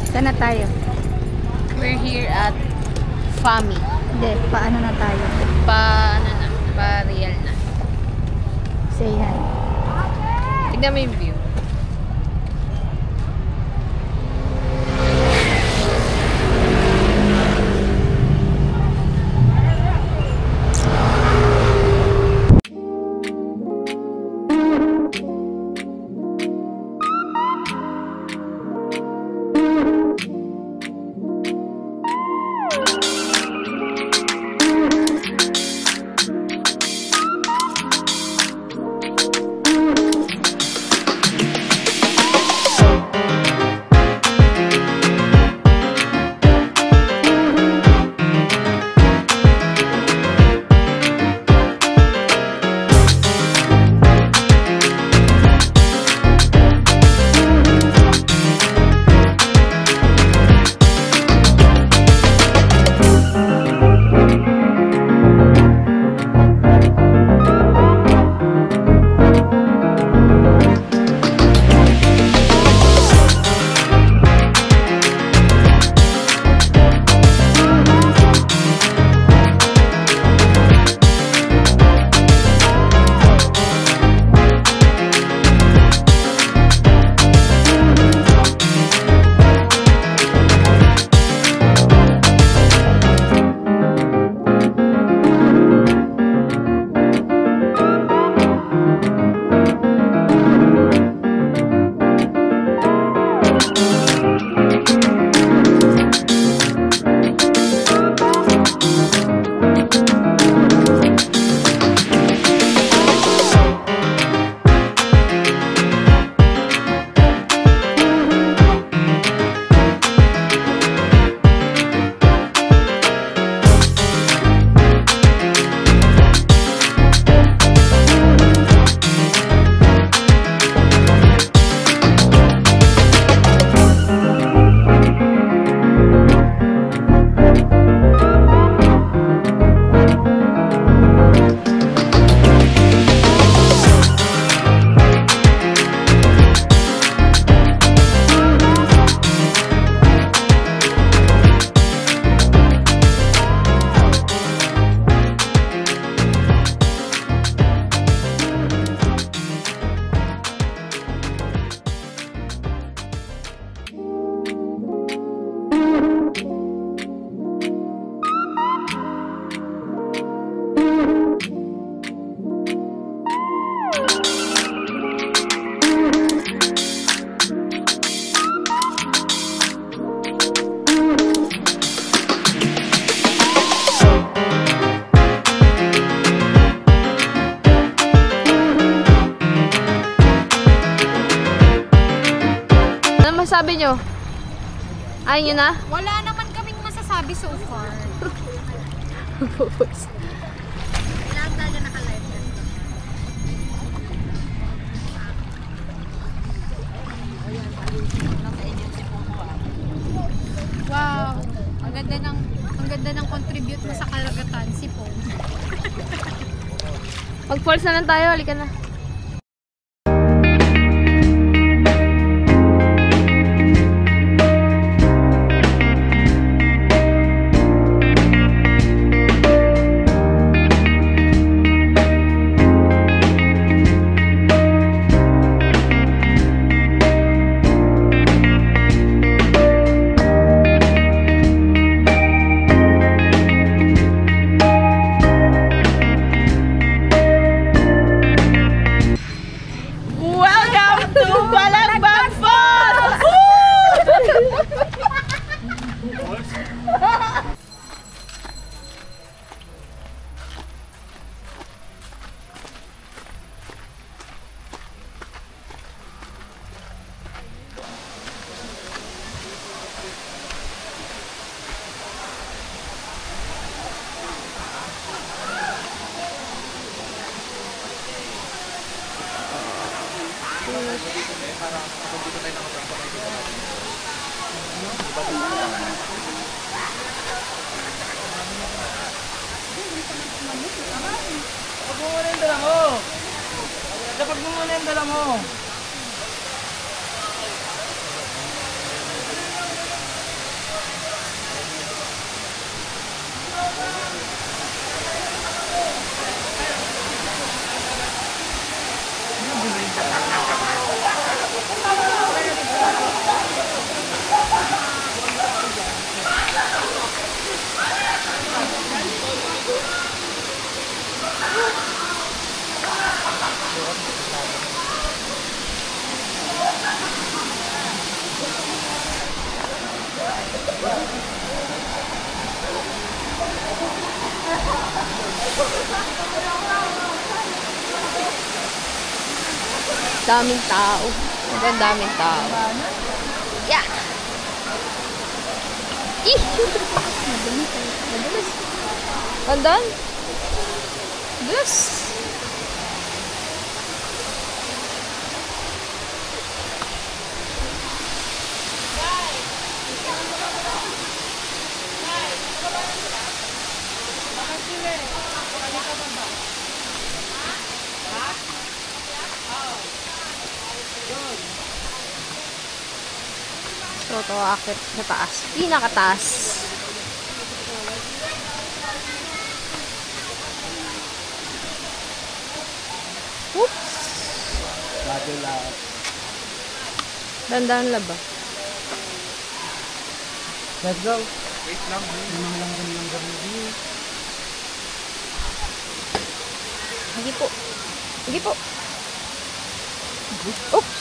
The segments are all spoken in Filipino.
Saan na tayo? We're here at Fami. Hindi, paano na tayo? Pa-real na. Say hi. Tignan mo yung view. Sabi nyo? Ayaw nyo na? Wala naman kaming masasabi so far. Lahat tayo naka-live. Wow! Ang ganda ng contribute mo sa kalagatan, si Pong. Mag-falls na lang tayo, halika na. Dapat mo muna yung dala mo. Daming tao. Ang daming tao. Yeah! Ih! Madalas. Pandan? Madalas. So, ito akit sa taas. Pinakataas. Oops! Dandan laba. Let's go. Wait lang. Hindi po. Hindi po. Oops!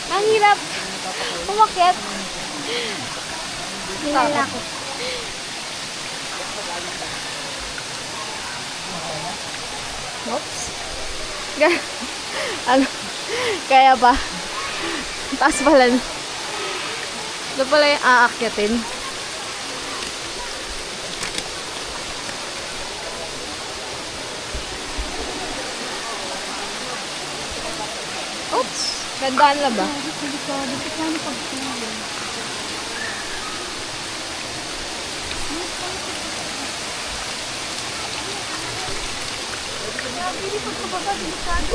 Ang hirap. Umakyat. Hinala ko. Oops. Ano? Kaya ba? Taas pala. Ito pala yung aakyatin. Oops. Gandaan na ba?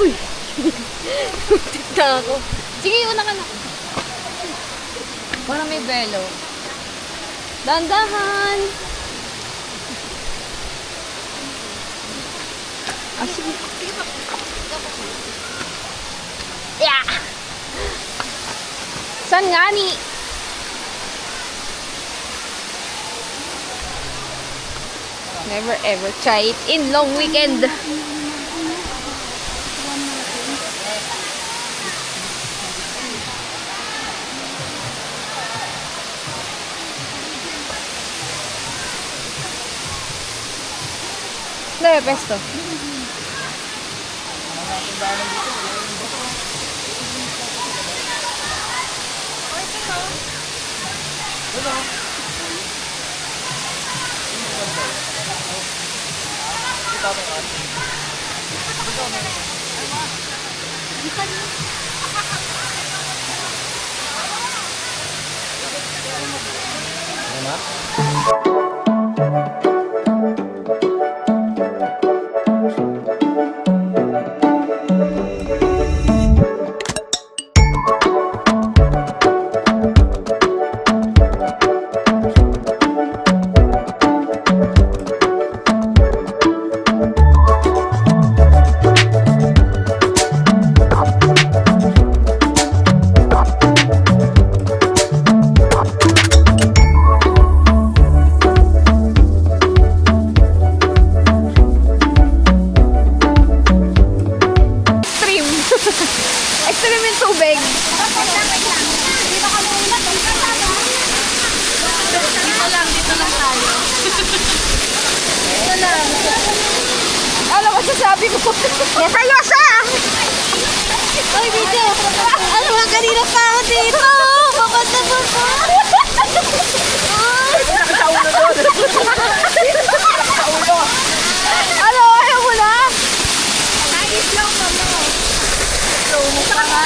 Uy! Tignan ako. Sige, una ka na. Parang may belo. Dandahan! Ah, sige. Yeah! San nga ni? Never ever try it in long weekend. Dove pesto? Extreme yung tubig. Dito lang tayo. Dito lang. Ano ba sasabi ko? Nasalosa! Uy, video! Ano ba kanina pa ako dito? Papanda po po! Sa ulo doon! Sa ulo! Ano? Ayaw mo na? Nais lang mo. Sa ulo pa nga.